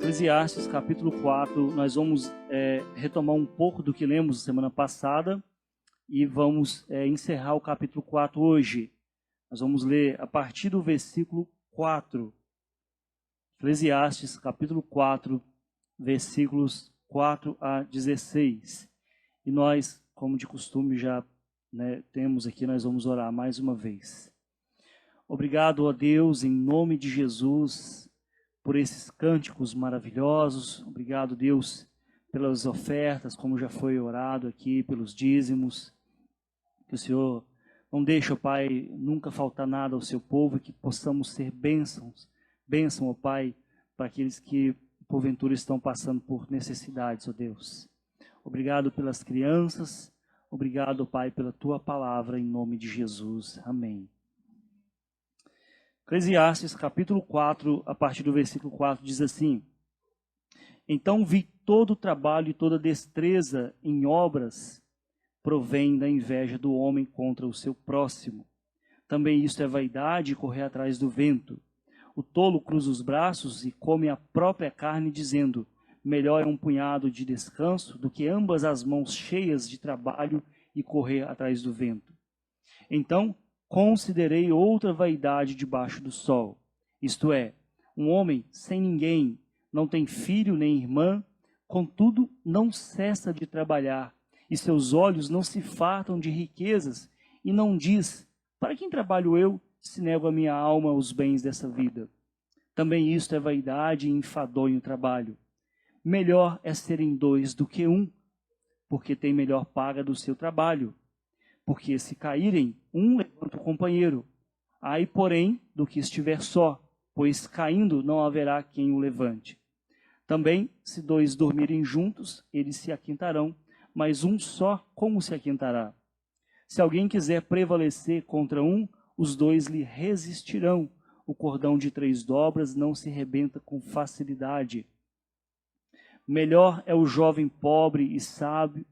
Eclesiastes capítulo 4, nós vamos retomar um pouco do que lemos semana passada e vamos encerrar o capítulo 4 hoje. Nós vamos ler a partir do versículo 4. Eclesiastes capítulo 4, versículos 4 a 16. E nós, como de costume já temos aqui, nós vamos orar mais uma vez. Obrigado, ó Deus, em nome de Jesus, por esses cânticos maravilhosos. Obrigado, Deus, pelas ofertas, como já foi orado aqui, pelos dízimos. Que o Senhor não deixe, ó Pai, nunca faltar nada ao seu povo e que possamos ser bênção, ó Pai, para aqueles que porventura estão passando por necessidades, ó Deus. Obrigado pelas crianças, obrigado, ó Pai, pela Tua palavra, em nome de Jesus. Amém. Eclesiastes capítulo 4, a partir do versículo 4, diz assim: Então vi todo o trabalho e toda destreza em obras provém da inveja do homem contra o seu próximo. Também isto é vaidade e correr atrás do vento. O tolo cruza os braços e come a própria carne, dizendo: melhor é um punhado de descanso do que ambas as mãos cheias de trabalho e correr atrás do vento. Então considerei outra vaidade debaixo do sol, isto é, um homem sem ninguém, não tem filho nem irmã, contudo não cessa de trabalhar, e seus olhos não se fartam de riquezas, e não diz: para quem trabalho eu, se nego a minha alma os bens dessa vida? Também isto é vaidade e enfadonho trabalho. Melhor é serem dois do que um, porque tem melhor paga do seu trabalho. Porque se caírem, um levanta o companheiro. Ai, porém, do que estiver só, pois caindo não haverá quem o levante. Também, se dois dormirem juntos, eles se aquintarão, mas um só como se aquintará? Se alguém quiser prevalecer contra um, os dois lhe resistirão. O cordão de 3 dobras não se rebenta com facilidade. Melhor é o jovem pobre e sábio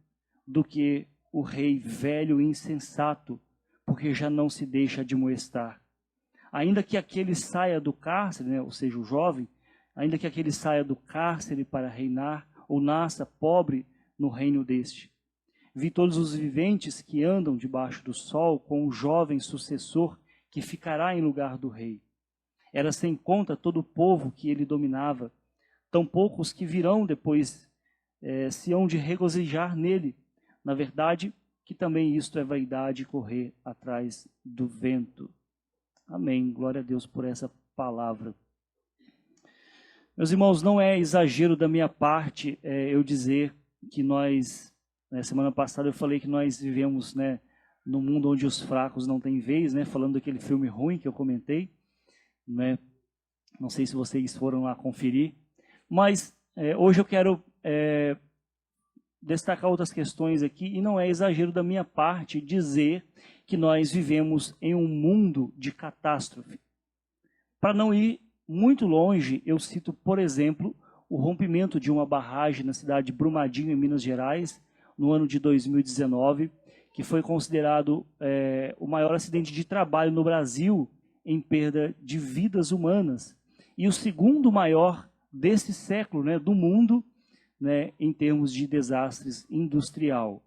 do que o rei velho e insensato, porque já não se deixa admoestar. Ainda que aquele saia do cárcere, ou seja, o jovem, ainda que aquele saia do cárcere para reinar, ou nasça pobre no reino deste. Vi todos os viventes que andam debaixo do sol com o jovem sucessor que ficará em lugar do rei. Era sem conta todo o povo que ele dominava, tampouco os que virão depois se hão de regozijar nele. Na verdade, que também isto é vaidade, correr atrás do vento. Amém. Glória a Deus por essa palavra. Meus irmãos, não é exagero da minha parte eu dizer que nós, semana passada eu falei que nós vivemos num mundo onde os fracos não têm vez, falando daquele filme ruim que eu comentei. Não sei se vocês foram lá conferir, mas hoje eu quero destacar outras questões aqui, e não é exagero da minha parte dizer que nós vivemos em um mundo de catástrofe. Para não ir muito longe, eu cito, por exemplo, o rompimento de uma barragem na cidade de Brumadinho, em Minas Gerais, no ano de 2019, que foi considerado o maior acidente de trabalho no Brasil em perda de vidas humanas, e o segundo maior desse século, do mundo, em termos de desastres industrial.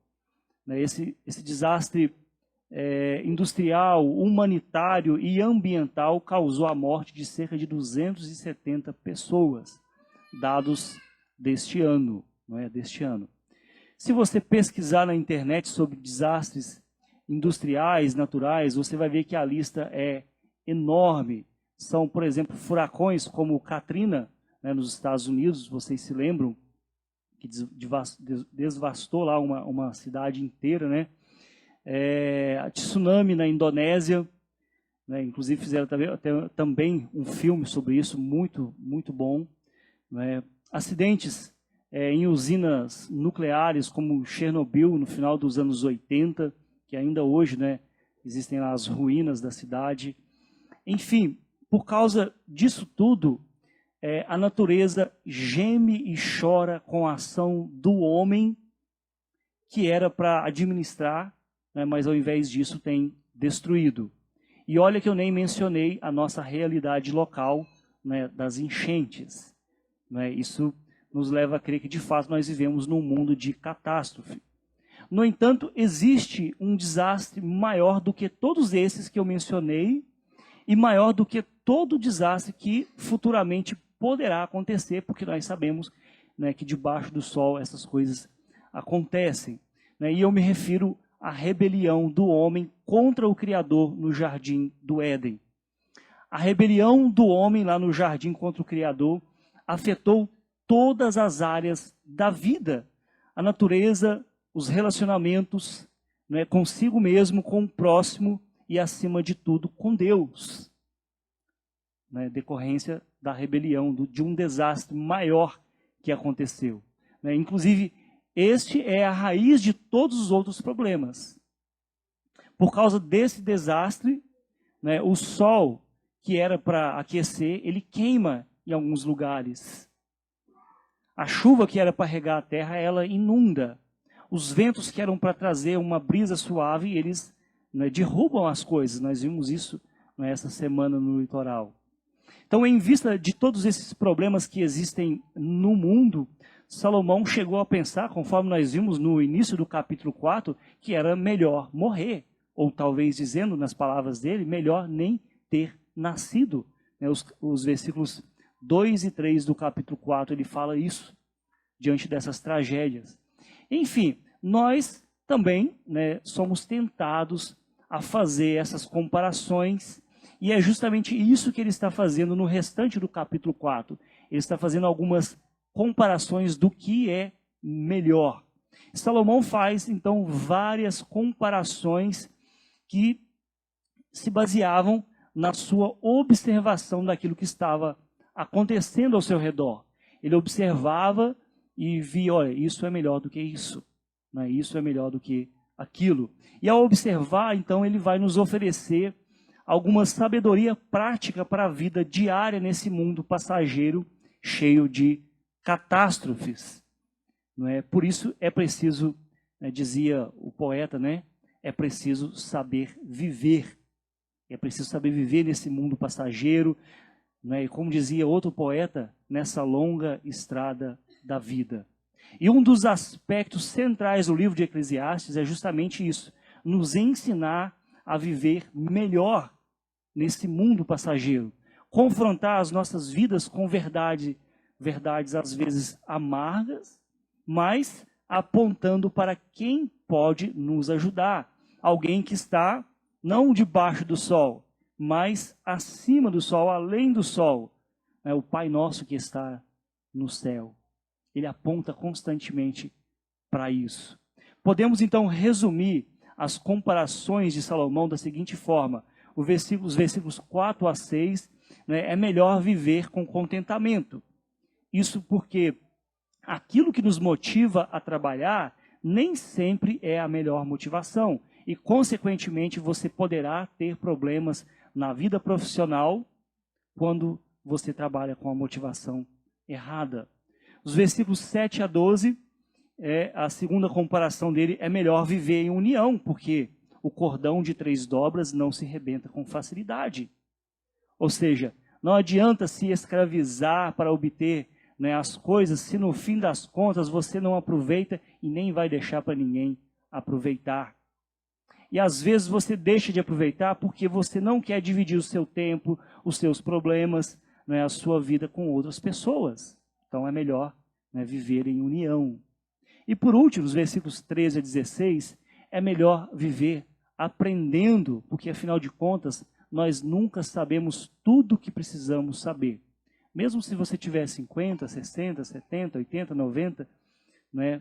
Esse desastre industrial, humanitário e ambiental causou a morte de cerca de 270 pessoas, dados deste ano. Se você pesquisar na internet sobre desastres industriais, naturais, você vai ver que a lista é enorme. São, por exemplo, furacões como o Katrina, nos Estados Unidos, vocês se lembram, que devastou lá uma cidade inteira, a tsunami na Indonésia, inclusive fizeram também um filme sobre isso, muito, muito bom. Acidentes em usinas nucleares como Chernobyl, no final dos anos 80, que ainda hoje existem lá as ruínas da cidade. Enfim, por causa disso tudo, a natureza geme e chora com a ação do homem que era para administrar, mas ao invés disso tem destruído. E olha que eu nem mencionei a nossa realidade local, das enchentes. Não é? Isso nos leva a crer que, de fato, nós vivemos num mundo de catástrofe. No entanto, existe um desastre maior do que todos esses que eu mencionei e maior do que todo desastre que futuramente poderá acontecer, porque nós sabemos, né, que debaixo do sol essas coisas acontecem. Né? E eu me refiro à rebelião do homem contra o Criador no jardim do Éden. A rebelião do homem lá no jardim contra o Criador afetou todas as áreas da vida, a natureza, os relacionamentos, né, consigo mesmo, com o próximo e, acima de tudo, com Deus. Né, decorrência da rebelião, de um desastre maior que aconteceu. Né, inclusive, este é a raiz de todos os outros problemas. Por causa desse desastre, né, o sol, que era para aquecer, ele queima em alguns lugares. A chuva que era para regar a terra, ela inunda. Os ventos que eram para trazer uma brisa suave, eles, né, derrubam as coisas. Nós vimos isso, né, essa semana no litoral. Então, em vista de todos esses problemas que existem no mundo, Salomão chegou a pensar, conforme nós vimos no início do capítulo 4, que era melhor morrer. Ou talvez, dizendo nas palavras dele, melhor nem ter nascido. Né, os versículos 2 e 3 do capítulo 4, ele fala isso, diante dessas tragédias. Enfim, nós também, né, somos tentados a fazer essas comparações, e é justamente isso que ele está fazendo no restante do capítulo 4. Ele está fazendo algumas comparações do que é melhor. Salomão faz, então, várias comparações que se baseavam na sua observação daquilo que estava acontecendo ao seu redor. Ele observava e via, olha, isso é melhor do que isso, né? Isso é melhor do que aquilo. E ao observar, então, ele vai nos oferecer alguma sabedoria prática para a vida diária nesse mundo passageiro cheio de catástrofes. Não é? Por isso é preciso, né, dizia o poeta, né, é preciso saber viver. É preciso saber viver nesse mundo passageiro, né, e como dizia outro poeta, nessa longa estrada da vida. E um dos aspectos centrais do livro de Eclesiastes é justamente isso, nos ensinar a viver melhor nesse mundo passageiro, confrontar as nossas vidas com verdades às vezes amargas, mas apontando para quem pode nos ajudar, alguém que está não debaixo do sol, mas acima do sol, além do sol, é o Pai Nosso que está no céu. Ele aponta constantemente para isso. Podemos então resumir as comparações de Salomão da seguinte forma: os versículos 4 a 6, né, é melhor viver com contentamento. Isso porque aquilo que nos motiva a trabalhar nem sempre é a melhor motivação. E, consequentemente, você poderá ter problemas na vida profissional quando você trabalha com a motivação errada. Os versículos 7 a 12, a segunda comparação dele, é melhor viver em união, porque o cordão de 3 dobras não se rebenta com facilidade. Ou seja, não adianta se escravizar para obter, né, as coisas, se no fim das contas você não aproveita e nem vai deixar para ninguém aproveitar. E às vezes você deixa de aproveitar porque você não quer dividir o seu tempo, os seus problemas, né, a sua vida com outras pessoas. Então é melhor, né, viver em união. E por último, os versículos 13 a 16, é melhor viver aprendendo, porque afinal de contas, nós nunca sabemos tudo o que precisamos saber. Mesmo se você tiver 50, 60, 70, 80, 90, né,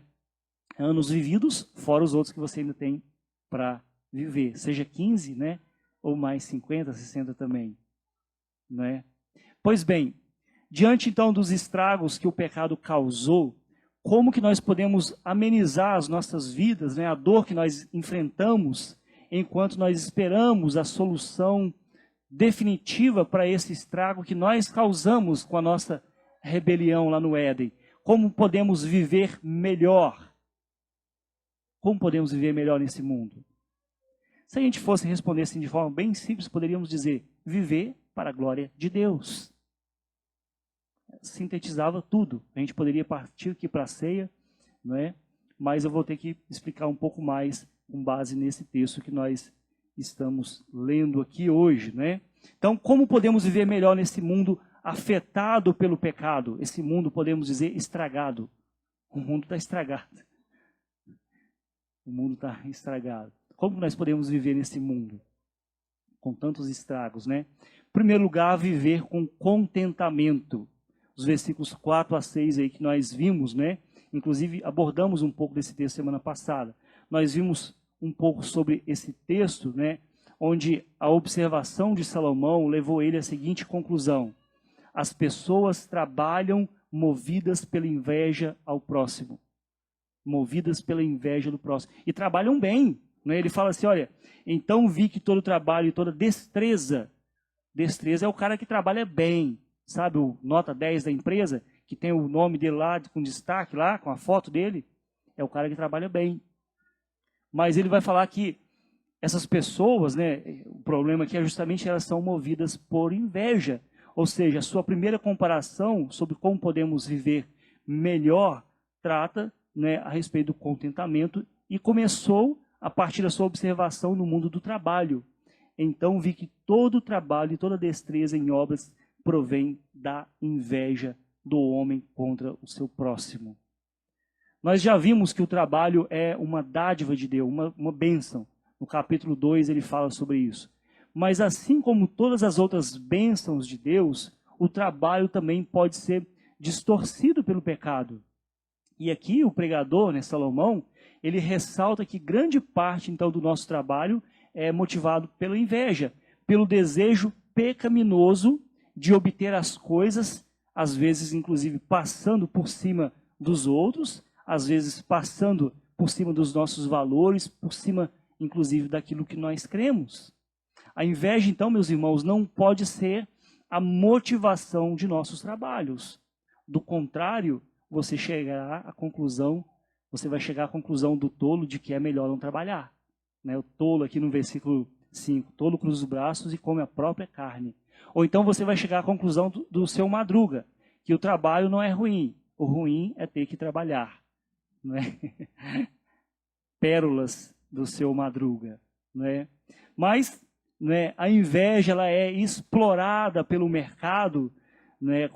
anos vividos, fora os outros que você ainda tem para viver. Seja 15, né, ou mais 50, 60 também. Né? Pois bem, diante então dos estragos que o pecado causou, como que nós podemos amenizar as nossas vidas, né, a dor que nós enfrentamos, enquanto nós esperamos a solução definitiva para esse estrago que nós causamos com a nossa rebelião lá no Éden? Como podemos viver melhor? Como podemos viver melhor nesse mundo? Se a gente fosse responder assim de forma bem simples, poderíamos dizer: viver para a glória de Deus. sintetizava tudo. A gente poderia partir aqui para a ceia, não é? Mas eu vou ter que explicar um pouco mais com base nesse texto que nós estamos lendo aqui hoje, né? Então, como podemos viver melhor nesse mundo afetado pelo pecado? Esse mundo, podemos dizer, estragado. O mundo está estragado. O mundo está estragado. Como nós podemos viver nesse mundo com tantos estragos, né? Em primeiro lugar, viver com contentamento. Os versículos 4 a 6 aí que nós vimos, né? Inclusive, abordamos um pouco desse texto semana passada. Nós vimos um pouco sobre esse texto, né? Onde a observação de Salomão levou ele à seguinte conclusão: as pessoas trabalham movidas pela inveja ao próximo. Movidas pela inveja do próximo. E trabalham bem. Né? Ele fala assim, olha, então vi que todo trabalho e toda destreza é o cara que trabalha bem. Sabe o nota 10 da empresa, que tem o nome dele lá com destaque, lá com a foto dele? É o cara que trabalha bem. Mas ele vai falar que essas pessoas, né, o problema aqui é justamente elas são movidas por inveja. Ou seja, a sua primeira comparação sobre como podemos viver melhor trata, né, a respeito do contentamento e começou a partir da sua observação no mundo do trabalho. Então vi que todo trabalho e toda destreza em obras provém da inveja do homem contra o seu próximo. Nós já vimos que o trabalho é uma dádiva de Deus, uma bênção. No capítulo 2 ele fala sobre isso. Mas assim como todas as outras bênçãos de Deus, o trabalho também pode ser distorcido pelo pecado. E aqui o pregador, né, Salomão, ele ressalta que grande parte então do nosso trabalho é motivado pela inveja, pelo desejo pecaminoso de obter as coisas, às vezes inclusive passando por cima dos outros, às vezes passando por cima dos nossos valores, por cima inclusive daquilo que nós cremos. A inveja, então, meus irmãos, não pode ser a motivação de nossos trabalhos. Do contrário, você vai chegar à conclusão do tolo de que é melhor não trabalhar. Né? O tolo aqui no versículo 5, tolo cruza os braços e come a própria carne. Ou então você vai chegar à conclusão do seu Madruga, que o trabalho não é ruim, o ruim é ter que trabalhar. Não é? Pérolas do seu Madruga. Não é? Mas, né, a inveja ela é explorada pelo mercado, né,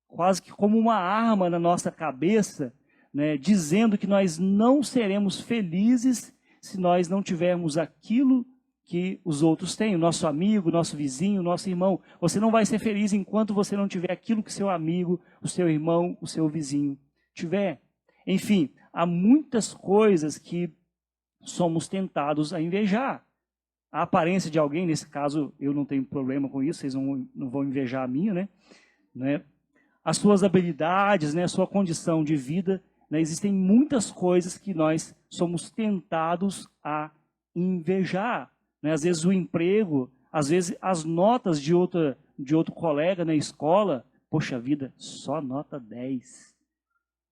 quase que como uma arma na nossa cabeça, né, dizendo que nós não seremos felizes se nós não tivermos aquilo que os outros têm, o nosso amigo, o nosso vizinho, o nosso irmão. Você não vai ser feliz enquanto você não tiver aquilo que seu amigo, o seu irmão, o seu vizinho tiver. Enfim, há muitas coisas que somos tentados a invejar. A aparência de alguém, nesse caso, eu não tenho problema com isso, vocês não vão invejar a minha, né? As suas habilidades, né, a sua condição de vida, né, existem muitas coisas que nós somos tentados a invejar. Né? Às vezes o emprego, às vezes as notas de outro colega na escola, poxa vida, só nota 10.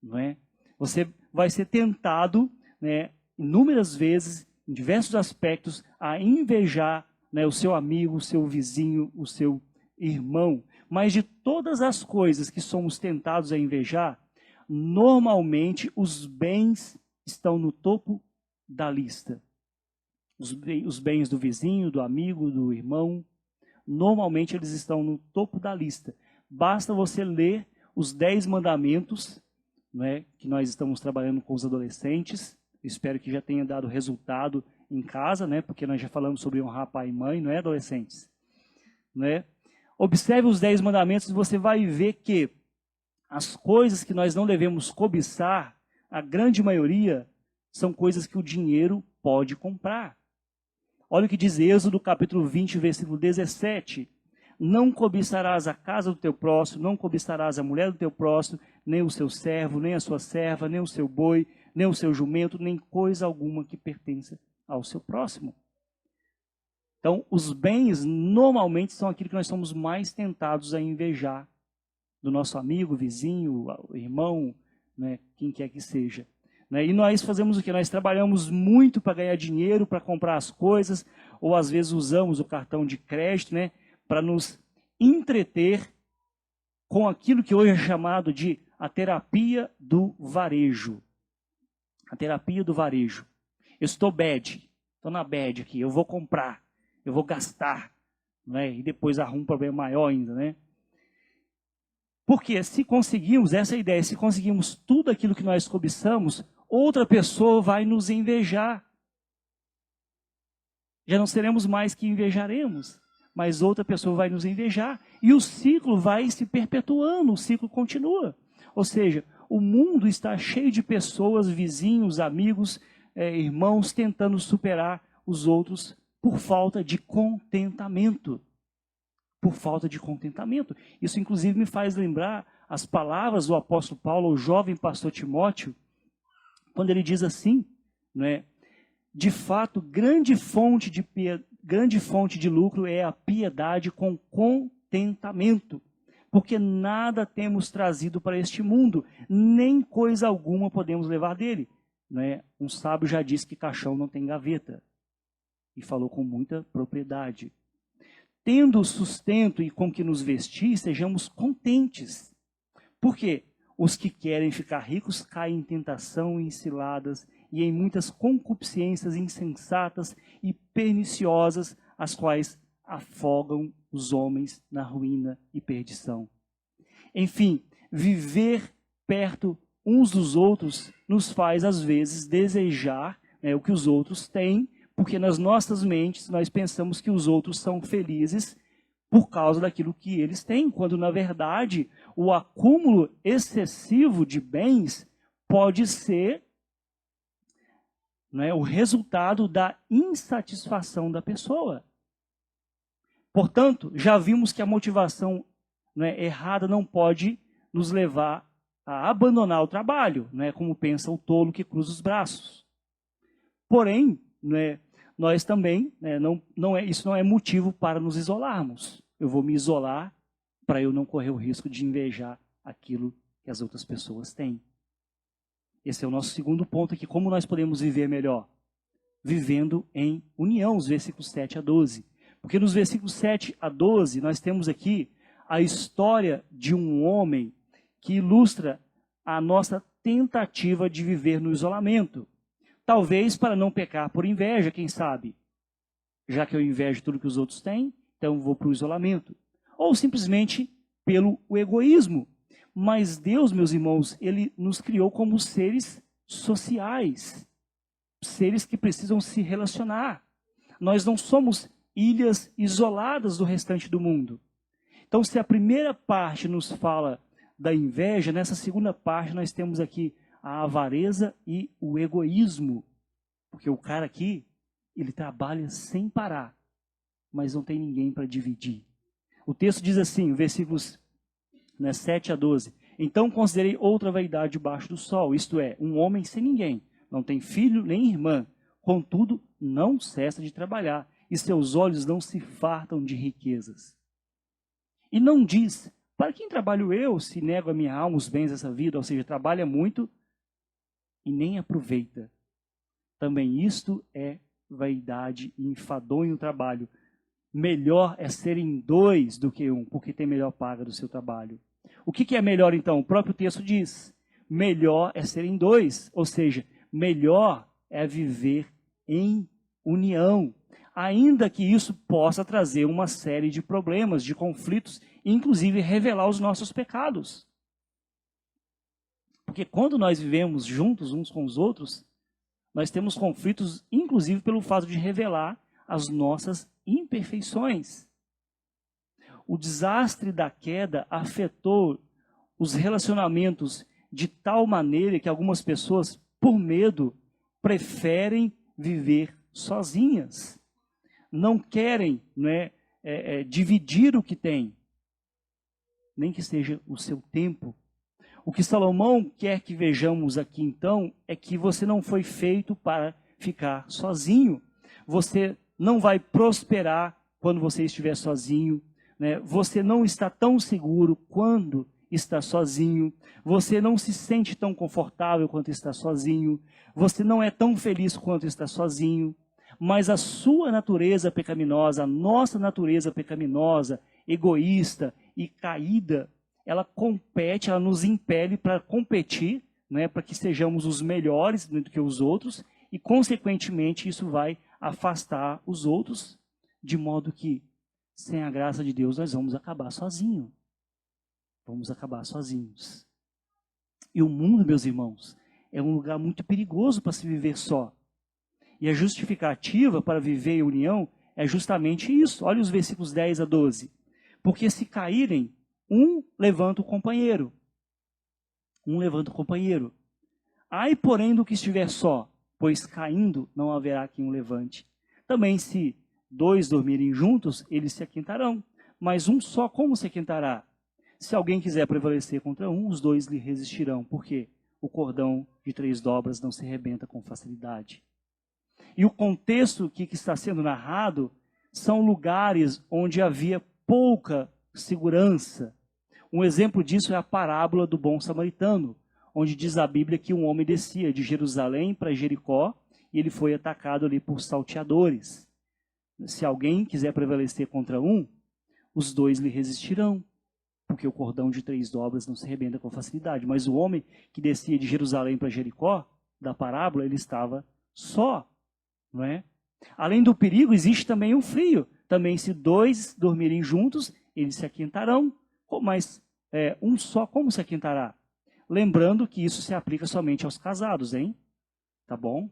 Não é? Você vai ser tentado, né, inúmeras vezes, em diversos aspectos, a invejar, né, o seu amigo, o seu vizinho, o seu irmão. Mas de todas as coisas que somos tentados a invejar, normalmente os bens estão no topo da lista. Os bens do vizinho, do amigo, do irmão, normalmente eles estão no topo da lista. Basta você ler os 10 mandamentos, né, que nós estamos trabalhando com os adolescentes. Espero que já tenha dado resultado em casa, né, porque nós já falamos sobre honrar pai e mãe, não é, adolescentes? Né? Observe os 10 mandamentos e você vai ver que as coisas que nós não devemos cobiçar, a grande maioria, são coisas que o dinheiro pode comprar. Olha o que diz Êxodo, capítulo 20, versículo 17. Não cobiçarás a casa do teu próximo, não cobiçarás a mulher do teu próximo, nem o seu servo, nem a sua serva, nem o seu boi, nem o seu jumento, nem coisa alguma que pertença ao seu próximo. Então, os bens normalmente são aquilo que nós somos mais tentados a invejar do nosso amigo, vizinho, irmão, né, quem quer que seja. Né? E nós fazemos o quê? Nós trabalhamos muito para ganhar dinheiro, para comprar as coisas, ou às vezes usamos o cartão de crédito, né, para nos entreter com aquilo que hoje é chamado de a terapia do varejo. A terapia do varejo. Eu estou na bad aqui, eu vou comprar, eu vou gastar, né? E depois arrumo um problema maior ainda, né? Porque se conseguimos, essa é a ideia, se conseguimos tudo aquilo que nós cobiçamos, outra pessoa vai nos invejar. Já não seremos mais que invejaremos, mas outra pessoa vai nos invejar. E o ciclo vai se perpetuando, o ciclo continua. Ou seja, o mundo está cheio de pessoas, vizinhos, amigos, irmãos, tentando superar os outros por falta de contentamento. Por falta de contentamento. Isso, inclusive, me faz lembrar as palavras do apóstolo Paulo ao jovem pastor Timóteo, quando ele diz assim, né? De fato, grande fonte de lucro é a piedade com contentamento, porque nada temos trazido para este mundo, nem coisa alguma podemos levar dele. Né? Um sábio já disse que caixão não tem gaveta, e falou com muita propriedade. Tendo sustento e com que nos vestir, sejamos contentes. Por quê? Os que querem ficar ricos caem em tentação e em ciladas, e em muitas concupiscências insensatas e perniciosas, as quais afogam os homens na ruína e perdição. Enfim, viver perto uns dos outros nos faz, às vezes, desejar, né, o que os outros têm, porque nas nossas mentes nós pensamos que os outros são felizes por causa daquilo que eles têm, quando na verdade o acúmulo excessivo de bens pode ser, né, o resultado da insatisfação da pessoa. Portanto, já vimos que a motivação, né, errada não pode nos levar a abandonar o trabalho, né, como pensa o tolo que cruza os braços. Porém, né, nós também, né, isso não é motivo para nos isolarmos. Eu vou me isolar para eu não correr o risco de invejar aquilo que as outras pessoas têm. Esse é o nosso segundo ponto aqui. Como nós podemos viver melhor? Vivendo em união, os versículos 7 a 12. Porque nos versículos 7 a 12, nós temos aqui a história de um homem que ilustra a nossa tentativa de viver no isolamento. Talvez para não pecar por inveja, quem sabe? Já que eu invejo tudo que os outros têm, então eu vou para o isolamento. Ou simplesmente pelo egoísmo. Mas Deus, meus irmãos, Ele nos criou como seres sociais. Seres que precisam se relacionar. Nós não somos ilhas isoladas do restante do mundo. Então, se a primeira parte nos fala da inveja, nessa segunda parte nós temos aqui a avareza e o egoísmo. Porque o cara aqui, ele trabalha sem parar, mas não tem ninguém para dividir. O texto diz assim, versículos, né, 7 a 12. Então considerei outra vaidade debaixo do sol, isto é, um homem sem ninguém, não tem filho nem irmã, contudo não cessa de trabalhar, e seus olhos não se fartam de riquezas. E não diz, para quem trabalho eu, se nego a minha alma os bens dessa vida, ou seja, trabalha muito e nem aproveita. Também isto é vaidade e enfadonho o trabalho. Melhor é serem dois do que um, porque tem melhor paga do seu trabalho. O que é melhor então? O próprio texto diz, melhor é serem dois, ou seja, melhor é viver em união. Ainda que isso possa trazer uma série de problemas, de conflitos, inclusive revelar os nossos pecados. Porque quando nós vivemos juntos uns com os outros, nós temos conflitos, inclusive pelo fato de revelar as nossas imperfeições. O desastre da queda afetou os relacionamentos de tal maneira que algumas pessoas, por medo, preferem viver sozinhas. Não querem, né, dividir o que têm, nem que seja o seu tempo. O que Salomão quer que vejamos aqui, então, é que você não foi feito para ficar sozinho. Você não vai prosperar quando você estiver sozinho. Né? Você não está tão seguro quando está sozinho. Você não se sente tão confortável quanto está sozinho. Você não é tão feliz quanto está sozinho. Mas a sua natureza pecaminosa, a nossa natureza pecaminosa, egoísta e caída, ela compete, ela nos impele para competir, né, para que sejamos os melhores do que os outros, e, consequentemente, isso vai afastar os outros, de modo que, sem a graça de Deus, nós vamos acabar sozinhos. Vamos acabar sozinhos. E o mundo, meus irmãos, é um lugar muito perigoso para se viver só. E a justificativa para viver em união é justamente isso. Olha os versículos 10 a 12. Porque se caírem, um levanta o companheiro. Um levanta o companheiro. Ai, porém, do que estiver só, pois caindo não haverá quem o levante. Também se dois dormirem juntos, eles se aquentarão. Mas um só como se aquentará? Se alguém quiser prevalecer contra um, os dois lhe resistirão. Por quê? O cordão de 3 dobras não se rebenta com facilidade. E o contexto que está sendo narrado são lugares onde havia pouca segurança. Um exemplo disso é a parábola do bom samaritano, onde diz a Bíblia que um homem descia de Jerusalém para Jericó e ele foi atacado ali por salteadores. Se alguém quiser prevalecer contra um, os dois lhe resistirão, porque o cordão de 3 dobras não se rebenta com facilidade. Mas o homem que descia de Jerusalém para Jericó, da parábola, ele estava só. Não é? Além do perigo, existe também o frio. Também, se 2 dormirem juntos, eles se aquentarão. Mas um só, como se aquentará? Lembrando que isso se aplica somente aos casados, hein? Tá bom?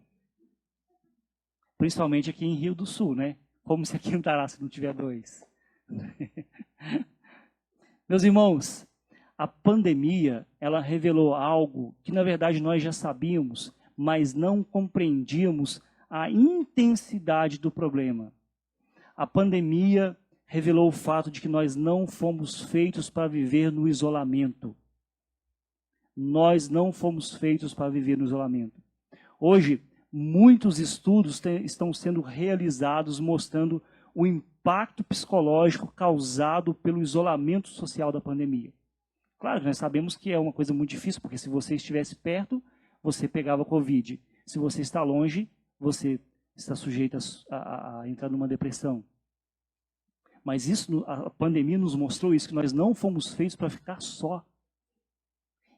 Principalmente aqui em Rio do Sul, né? Como se aquentará se não tiver 2? Meus irmãos, a pandemia, ela revelou algo que, na verdade, nós já sabíamos, mas não compreendíamos a intensidade do problema. A pandemia revelou o fato de que nós não fomos feitos para viver no isolamento. Nós não fomos feitos para viver no isolamento. Hoje, muitos estudos estão sendo realizados mostrando o impacto psicológico causado pelo isolamento social da pandemia. Claro que nós sabemos que é uma coisa muito difícil, porque se você estivesse perto, você pegava Covid. Se você está longe, você está sujeito a entrar numa depressão. Mas isso, a pandemia nos mostrou isso, que nós não fomos feitos para ficar só.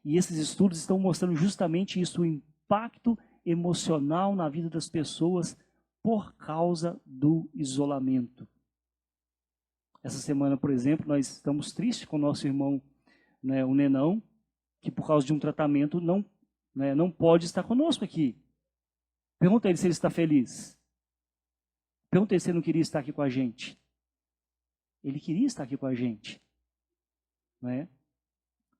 E esses estudos estão mostrando justamente isso, o impacto emocional na vida das pessoas por causa do isolamento. Essa semana, por exemplo, nós estamos tristes com o nosso irmão, né, o Nenão, que por causa de um tratamento não pode estar conosco aqui. Pergunta a ele se ele está feliz. Pergunta a ele se ele não queria estar aqui com a gente. Ele queria estar aqui com a gente. Não é?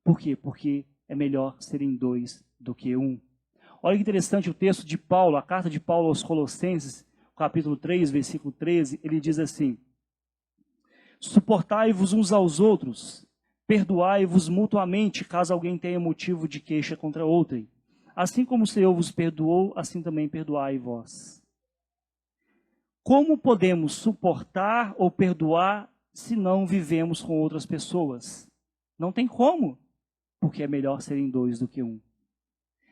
Por quê? Porque é melhor serem 2 do que 1. Olha que interessante o texto de Paulo, a carta de Paulo aos Colossenses, capítulo 3, versículo 13, ele diz assim: suportai-vos uns aos outros, perdoai-vos mutuamente, caso alguém tenha motivo de queixa contra outrem. Assim como o Senhor vos perdoou, assim também perdoai vós. Como podemos suportar ou perdoar se não vivemos com outras pessoas? Não tem como, porque é melhor serem 2 do que 1.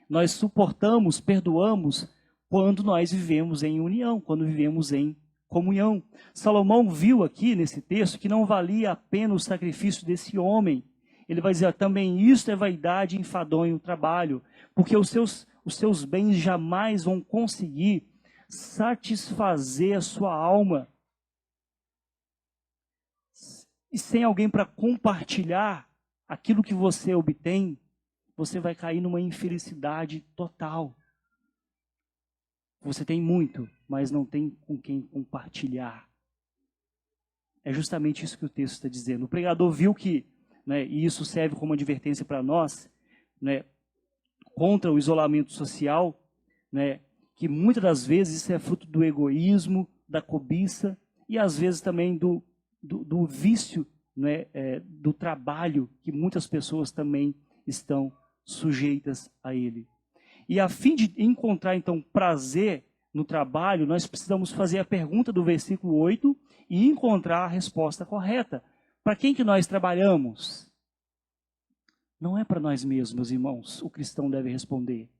Nós suportamos, perdoamos, quando nós vivemos em união, quando vivemos em comunhão. Salomão viu aqui nesse texto que não valia a pena o sacrifício desse homem. Ele vai dizer, também isso é vaidade e enfadonho o trabalho, porque os seus bens jamais vão conseguir satisfazer a sua alma. E sem alguém para compartilhar aquilo que você obtém, você vai cair numa infelicidade total. Você tem muito, mas não tem com quem compartilhar. É justamente isso que o texto está dizendo. O pregador viu que, e isso serve como advertência para nós, contra o isolamento social, que muitas das vezes isso é fruto do egoísmo, da cobiça e às vezes também do vício, do trabalho, que muitas pessoas também estão sujeitas a ele. E a fim de encontrar, então, prazer no trabalho, nós precisamos fazer a pergunta do versículo 8 e encontrar a resposta correta. Para quem que nós trabalhamos? Não é para nós mesmos, meus irmãos, o cristão deve responder,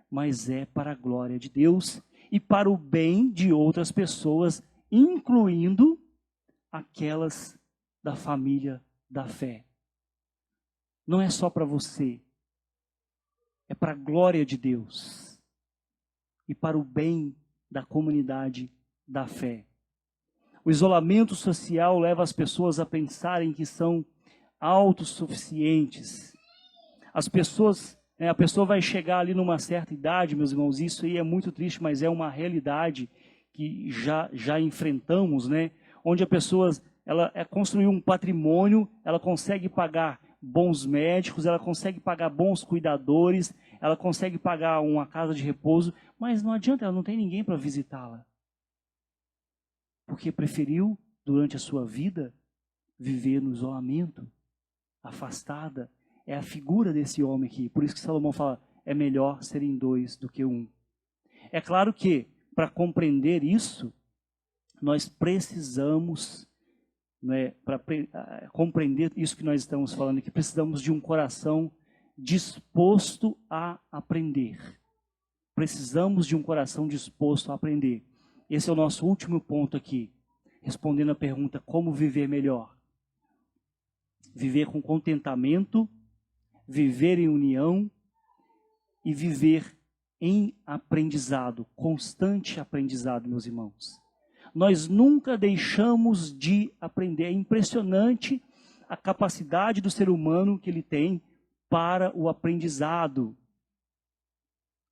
mas é para a glória de Deus e para o bem de outras pessoas, incluindo aquelas da família da fé. não é só para você, é para a glória de Deus e para o bem da comunidade da fé. O isolamento social leva as pessoas a pensarem que são autossuficientes. As pessoas, a pessoa vai chegar ali numa certa idade, meus irmãos, isso aí é muito triste, mas é uma realidade que já enfrentamos, né? Onde a pessoa ela construiu um patrimônio, ela consegue pagar bons médicos, ela consegue pagar bons cuidadores, ela consegue pagar uma casa de repouso, mas não adianta, ela não tem ninguém para visitá-la. Porque preferiu, durante a sua vida, viver no isolamento, afastada. É a figura desse homem aqui. Por isso que Salomão fala, é melhor serem dois do que um. É claro que, para compreender isso, nós precisamos, para compreender isso que nós estamos falando aqui, precisamos de um coração disposto a aprender. Precisamos de um coração disposto a aprender. Esse é o nosso último ponto aqui, respondendo a pergunta, como viver melhor? Viver com contentamento, viver em união e viver em aprendizado, constante aprendizado, meus irmãos. Nós nunca deixamos de aprender. É impressionante a capacidade do ser humano que ele tem para o aprendizado.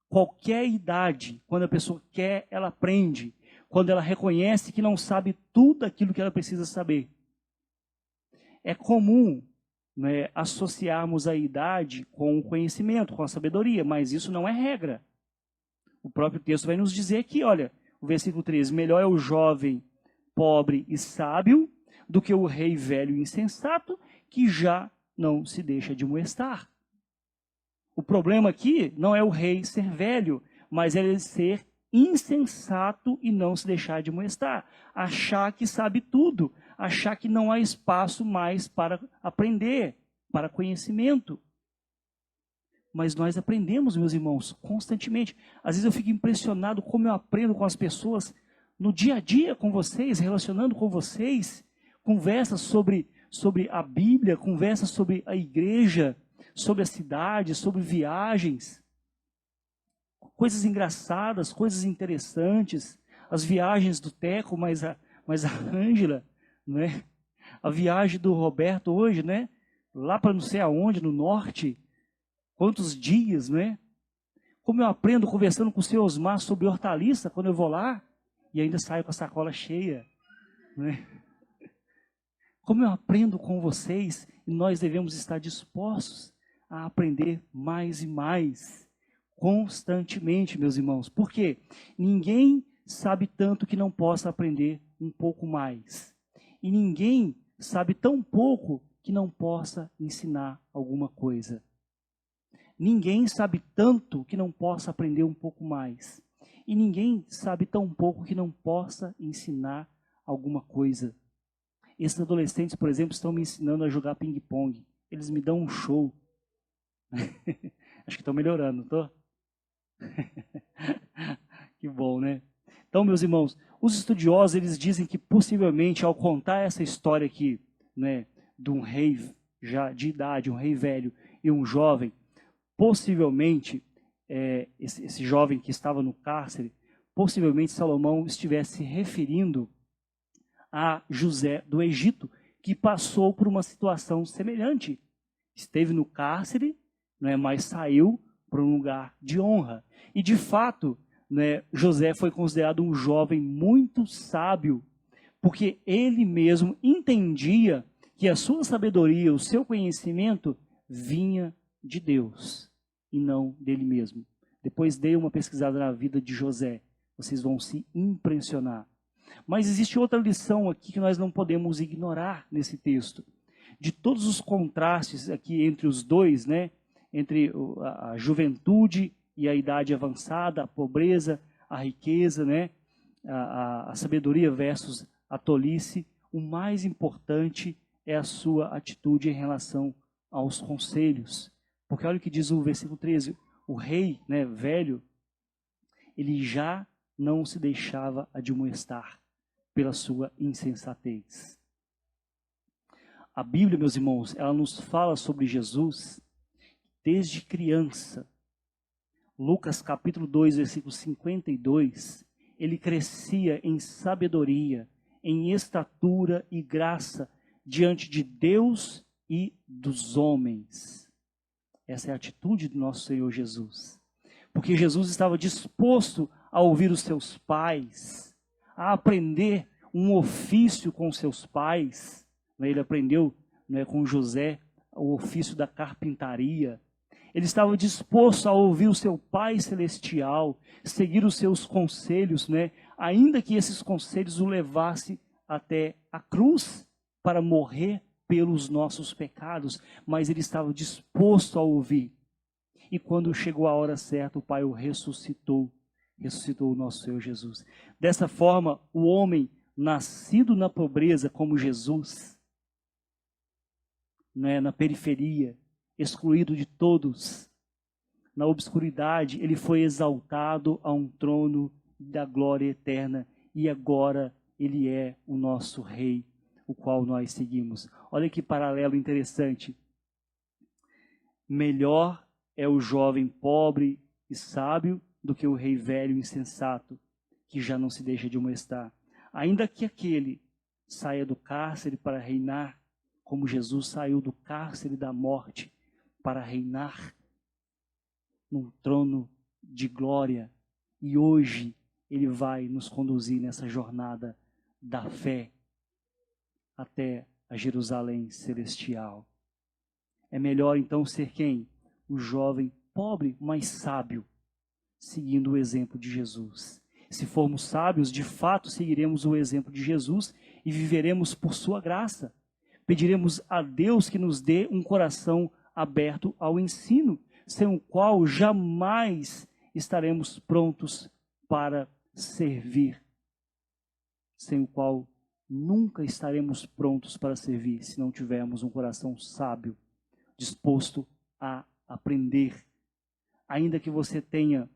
Qualquer idade, quando a pessoa quer, ela aprende. Quando ela reconhece que não sabe tudo aquilo que ela precisa saber. É comum, associarmos a idade com o conhecimento, com a sabedoria, mas isso não é regra. O próprio texto vai nos dizer que, olha, o versículo 13, melhor é o jovem, pobre e sábio, do que o rei velho e insensato, que já não se deixa de admoestar. O problema aqui não é o rei ser velho, mas é ele ser insensato e não se deixar de admoestar. Achar que sabe tudo, achar que não há espaço mais para aprender, para conhecimento. Mas nós aprendemos, meus irmãos, constantemente. Às vezes eu fico impressionado como eu aprendo com as pessoas no dia a dia com vocês, relacionando com vocês, conversas sobre a Bíblia, conversas sobre a igreja, sobre a cidade, sobre viagens, coisas engraçadas, coisas interessantes, as viagens do Teco, mas a Ângela, né? A viagem do Roberto hoje, né? Lá para não sei aonde, no norte, quantos dias, né? Como eu aprendo conversando com o seu Osmar sobre hortaliça, quando eu vou lá, e ainda saio com a sacola cheia, né? Como eu aprendo com vocês, e nós devemos estar dispostos a aprender mais e mais, constantemente, meus irmãos. Por quê? Ninguém sabe tanto que não possa aprender um pouco mais. E ninguém sabe tão pouco que não possa ensinar alguma coisa. Ninguém sabe tanto que não possa aprender um pouco mais. E ninguém sabe tão pouco que não possa ensinar alguma coisa. Esses adolescentes, por exemplo, estão me ensinando a jogar ping-pong. Eles me dão um show. Acho que estão melhorando, não estou? Que bom, né? Então, meus irmãos, os estudiosos, eles dizem que possivelmente, ao contar essa história aqui, né, de um rei já de idade, um rei velho e um jovem, possivelmente, esse jovem que estava no cárcere, possivelmente Salomão estivesse se referindo a José do Egito, que passou por uma situação semelhante. Esteve no cárcere, mas saiu para um lugar de honra. E, de fato, José foi considerado um jovem muito sábio, porque ele mesmo entendia que a sua sabedoria, o seu conhecimento, vinha de Deus e não dele mesmo. Depois dê uma pesquisada na vida de José, vocês vão se impressionar. Mas existe outra lição aqui que nós não podemos ignorar nesse texto. De todos os contrastes aqui entre os dois, entre a juventude e a idade avançada, a pobreza, a riqueza, a sabedoria versus a tolice, o mais importante é a sua atitude em relação aos conselhos. Porque olha o que diz o versículo 13, o rei velho, ele já não se deixava admoestar pela sua insensatez. A Bíblia, meus irmãos, ela nos fala sobre Jesus desde criança. Lucas capítulo 2, versículo 52, ele crescia em sabedoria, em estatura e graça diante de Deus e dos homens. Essa é a atitude do nosso Senhor Jesus. Porque Jesus estava disposto a ouvir os seus pais, a aprender um ofício com seus pais. Ele aprendeu, com José o ofício da carpintaria. Ele estava disposto a ouvir o seu Pai Celestial, seguir os seus conselhos, ainda que esses conselhos o levassem até a cruz para morrer pelos nossos pecados, mas ele estava disposto a ouvir. E quando chegou a hora certa, o Pai o ressuscitou o nosso Senhor Jesus. Dessa forma, o homem nascido na pobreza como Jesus, na periferia, excluído de todos, na obscuridade, ele foi exaltado a um trono da glória eterna, e agora ele é o nosso Rei, o qual nós seguimos. Olha que paralelo interessante. Melhor é o jovem pobre e sábio do que o rei velho e insensato, que já não se deixa de amoestar. Ainda que aquele saia do cárcere para reinar, como Jesus saiu do cárcere da morte, para reinar num trono de glória. E hoje ele vai nos conduzir nessa jornada da fé até a Jerusalém celestial. É melhor então ser quem? O jovem pobre, mas sábio, seguindo o exemplo de Jesus. Se formos sábios, de fato seguiremos o exemplo de Jesus e viveremos por sua graça. Pediremos a Deus que nos dê um coração aberto ao ensino, sem o qual jamais estaremos prontos para servir. Sem o qual nunca estaremos prontos para servir, se não tivermos um coração sábio, disposto a aprender. Ainda que você tenha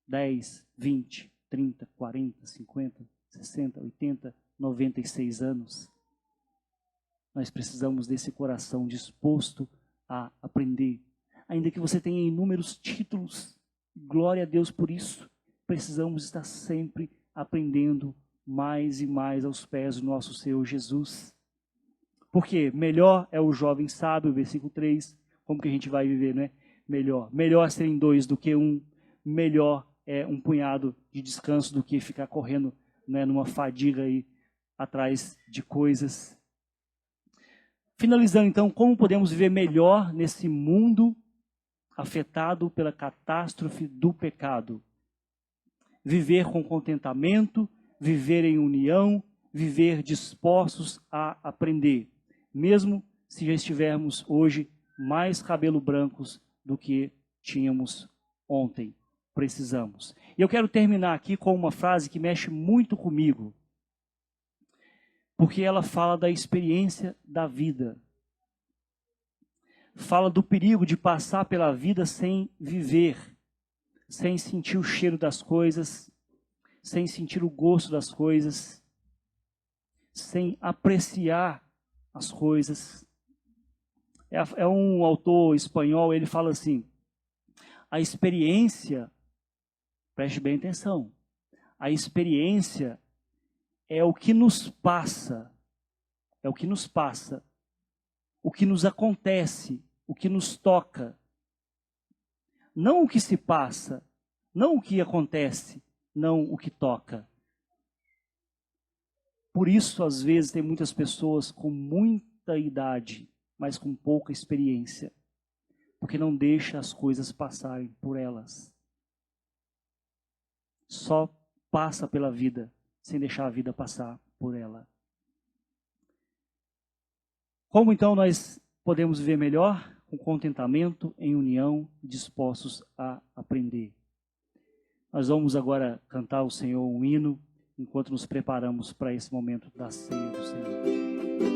10, 20, 30, 40, 50, 60, 80, 96 anos, nós precisamos desse coração disposto a aprender. Ainda que você tenha inúmeros títulos, glória a Deus por isso, precisamos estar sempre aprendendo mais e mais aos pés do nosso Senhor Jesus. Porque melhor é o jovem sábio, versículo 3, como que a gente vai viver, Melhor serem dois do que um, melhor é um punhado de descanso do que ficar correndo, numa fadiga aí atrás de coisas. Finalizando então, como podemos viver melhor nesse mundo afetado pela catástrofe do pecado? Viver com contentamento, viver em união, viver dispostos a aprender, mesmo se já estivermos hoje mais cabelo brancos do que tínhamos ontem. Precisamos. E eu quero terminar aqui com uma frase que mexe muito comigo, porque ela fala da experiência da vida. Fala do perigo de passar pela vida sem viver, sem sentir o cheiro das coisas, sem sentir o gosto das coisas, sem apreciar as coisas. É um autor espanhol, ele fala assim: a experiência, preste bem atenção, a experiência é o que nos passa, o que nos acontece, o que nos toca. Não o que se passa, não o que acontece, não o que toca. Por isso, às vezes, tem muitas pessoas com muita idade, mas com pouca experiência, porque não deixa as coisas passarem por elas. Só passa pela vida, sem deixar a vida passar por ela. Como então nós podemos viver melhor? Com contentamento, em união, dispostos a aprender. Nós vamos agora cantar ao Senhor um hino, enquanto nos preparamos para esse momento da ceia do Senhor.